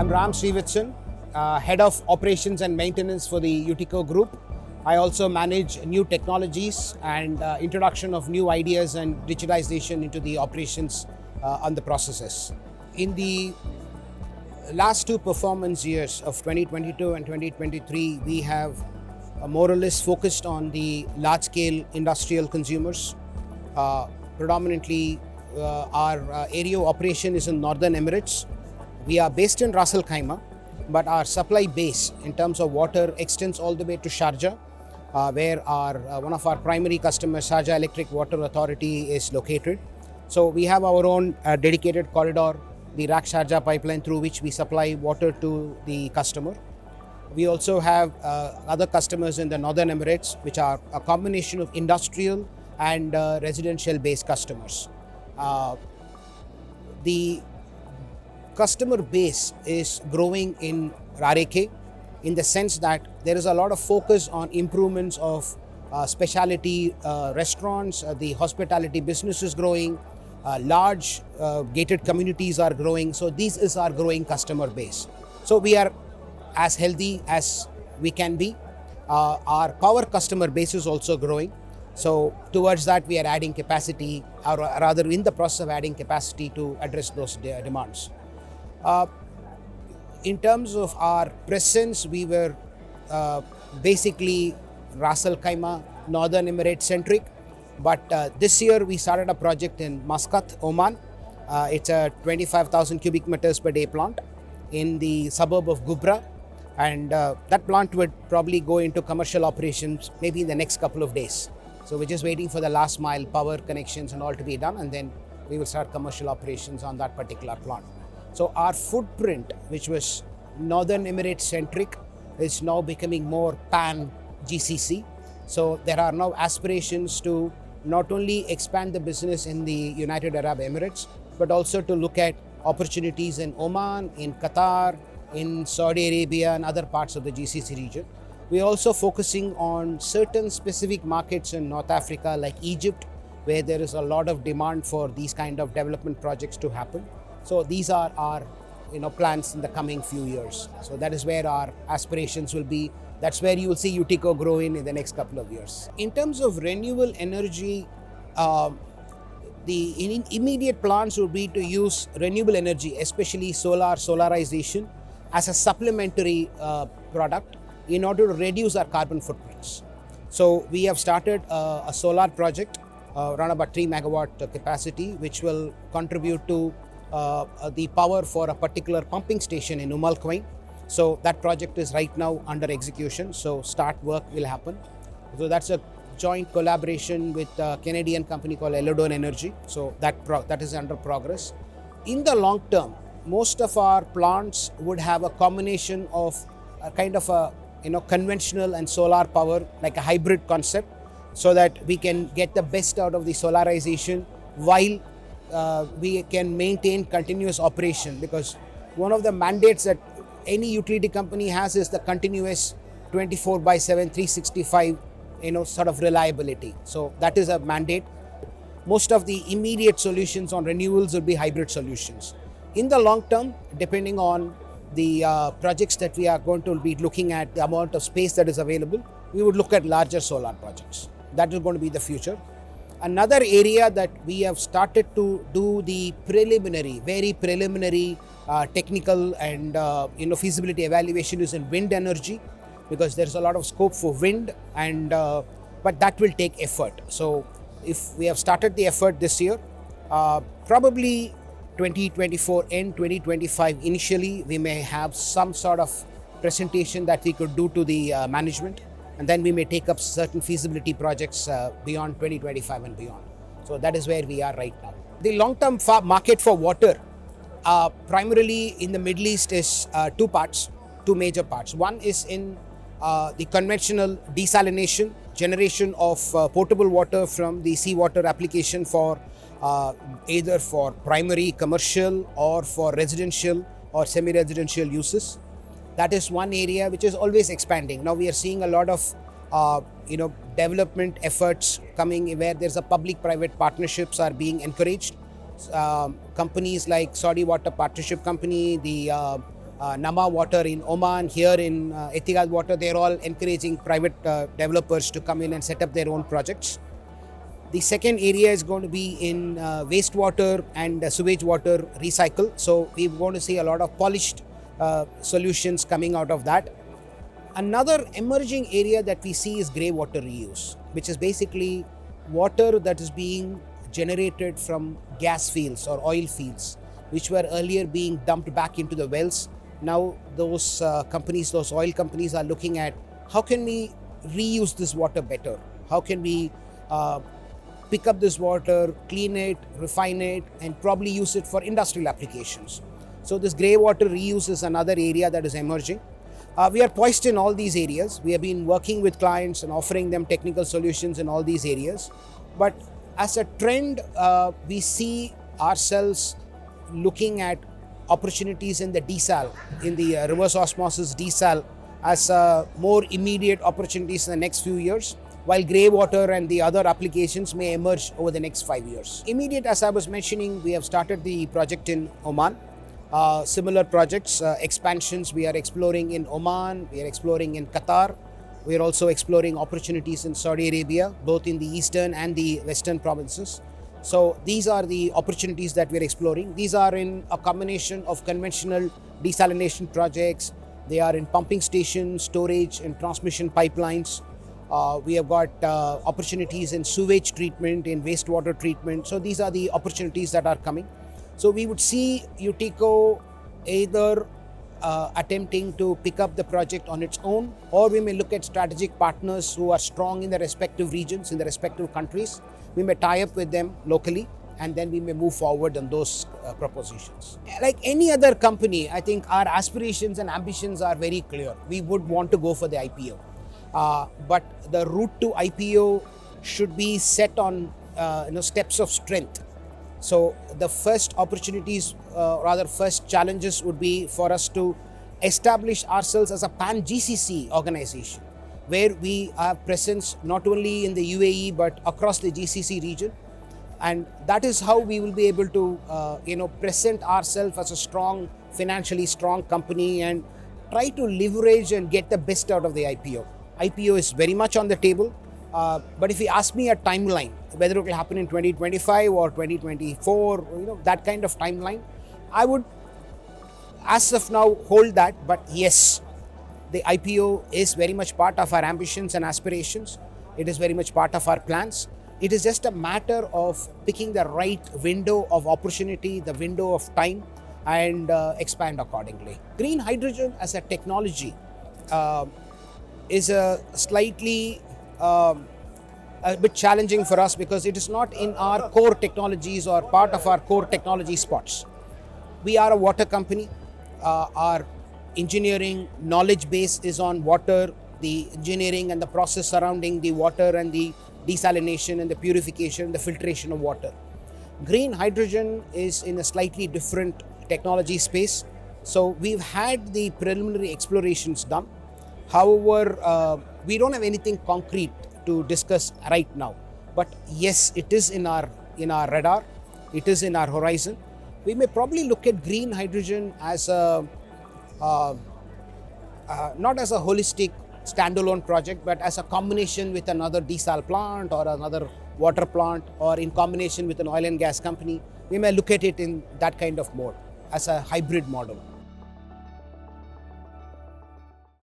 I'm Ram Srivastava, Head of Operations and Maintenance for the Utico Group. I also manage new technologies and introduction of new ideas and digitization into the operations on the processes. In the last two performance years of 2022 and 2023, we have more or less focused on the large-scale industrial consumers. Predominantly, our area of operation is in Northern Emirates. We are based in Ras Al Khaimah, but our supply base in terms of water extends all the way to Sharjah, where one of our primary customers, Sharjah Electric Water Authority, is located. So we have our own dedicated corridor, the Rak Sharjah pipeline, through which we supply water to the customer. We also have other customers in the Northern Emirates, which are a combination of industrial and residential based customers. The customer base is growing in RAK in the sense that there is a lot of focus on improvements of specialty restaurants, the hospitality business is growing, large gated communities are growing. So this is our growing customer base. So we are as healthy as we can be. Our power customer base is also growing. So towards that we are adding capacity, or rather in the process of adding capacity to address those demands. In terms of our presence, we were basically Ras Al Khaimah, Northern Emirates centric, but this year we started a project in Muscat, Oman. It's a 25,000 cubic meters per day plant in the suburb of Gubra, and that plant would probably go into commercial operations maybe in the next couple of days. So we're just waiting for the last mile power connections and all to be done, and then we will start commercial operations on that particular plant. So our footprint, which was Northern Emirates centric, is now becoming more pan GCC. So there are now aspirations to not only expand the business in the United Arab Emirates, but also to look at opportunities in Oman, in Qatar, in Saudi Arabia and other parts of the GCC region. We are also focusing on certain specific markets in North Africa like Egypt, where there is a lot of demand for these kind of development projects to happen. So these are our plans in the coming few years. So that is where our aspirations will be. That's where you will see Utico grow in the next couple of years. In terms of renewable energy, the immediate plans would be to use renewable energy, especially solarization, as a supplementary product in order to reduce our carbon footprints. So we have started a solar project around about 3 megawatt capacity, which will contribute to the power for a particular pumping station in Al Quwain. So that project is right now under execution. So start work will happen. So that's a joint collaboration with a Canadian company called Eladon Energy. So that is under progress. In the long term, most of our plants would have a combination of a kind of a conventional and solar power, like a hybrid concept, so that we can get the best out of the solarization while we can maintain continuous operation, because one of the mandates that any utility company has is the continuous 24/7, 365, sort of reliability. So that is a mandate. Most of the immediate solutions on renewables will be hybrid solutions. In the long term, depending on the projects that we are going to be looking at, the amount of space that is available, we would look at larger solar projects. That is going to be the future. Another area that we have started to do the very preliminary technical and feasibility evaluation is in wind energy, because there's a lot of scope for wind, and but that will take effort. So if we have started the effort this year, probably 2024 and 2025 initially we may have some sort of presentation that we could do to the management, and then we may take up certain feasibility projects beyond 2025 and beyond. So that is where we are right now. The long-term market for water, primarily in the Middle East, is two major parts. One is in the conventional desalination, generation of potable water from the seawater application for either for primary commercial or for residential or semi-residential uses. That is one area which is always expanding. Now we are seeing a lot of development efforts coming where there's a public-private partnerships are being encouraged. Companies like Saudi Water Partnership Company, the Nama Water in Oman, here in Etihad Water, they're all encouraging private developers to come in and set up their own projects. The second area is going to be in wastewater and sewage water recycle. So we're going to see a lot of polished solutions coming out of that. Another emerging area that we see is grey water reuse, which is basically water that is being generated from gas fields or oil fields, which were earlier being dumped back into the wells. Now those companies, those oil companies are looking at how can we reuse this water better? How can we pick up this water, clean it, refine it, and probably use it for industrial applications. So this grey water reuse is another area that is emerging. We are poised in all these areas. We have been working with clients and offering them technical solutions in all these areas. But as a trend, we see ourselves looking at opportunities in the desal, in the reverse osmosis desal, as more immediate opportunities in the next few years, while grey water and the other applications may emerge over the next 5 years. Immediate, as I was mentioning, we have started the project in Oman. Similar projects, expansions we are exploring in Oman, we are exploring in Qatar. We are also exploring opportunities in Saudi Arabia, both in the eastern and the western provinces. So these are the opportunities that we're exploring. These are in a combination of conventional desalination projects. They are in pumping stations, storage and transmission pipelines. We have got opportunities in sewage treatment, in wastewater treatment. So these are the opportunities that are coming. So we would see Utico either attempting to pick up the project on its own, or we may look at strategic partners who are strong in the respective regions, in the respective countries. We may tie up with them locally, and then we may move forward on those propositions. Like any other company, I think our aspirations and ambitions are very clear. We would want to go for the IPO. But the route to IPO should be set on steps of strength. So the first opportunities, first challenges would be for us to establish ourselves as a pan-GCC organization, where we have presence not only in the UAE but across the GCC region, and that is how we will be able to present ourselves as a strong, financially strong company and try to leverage and get the best out of the IPO. IPO is very much on the table, but if you ask me a timeline, whether it will happen in 2025 or 2024, that kind of timeline, I would, as of now, hold that. But yes, the IPO is very much part of our ambitions and aspirations. It is very much part of our plans. It is just a matter of picking the right window of opportunity, the window of time, and expand accordingly. Green hydrogen as a technology is a slightly a bit challenging for us because it is not in our core technologies or part of our core technology spots. We are a water company. Our engineering knowledge base is on water, the engineering and the process surrounding the water and the desalination and the purification, the filtration of water. Green hydrogen is in a slightly different technology space. So we've had the preliminary explorations done. However, we don't have anything concrete to discuss right now. But yes, it is in our radar. It is in our horizon. We may probably look at green hydrogen as a not as a holistic standalone project, but as a combination with another desal plant or another water plant, or in combination with an oil and gas company. We may look at it in that kind of mode, as a hybrid model.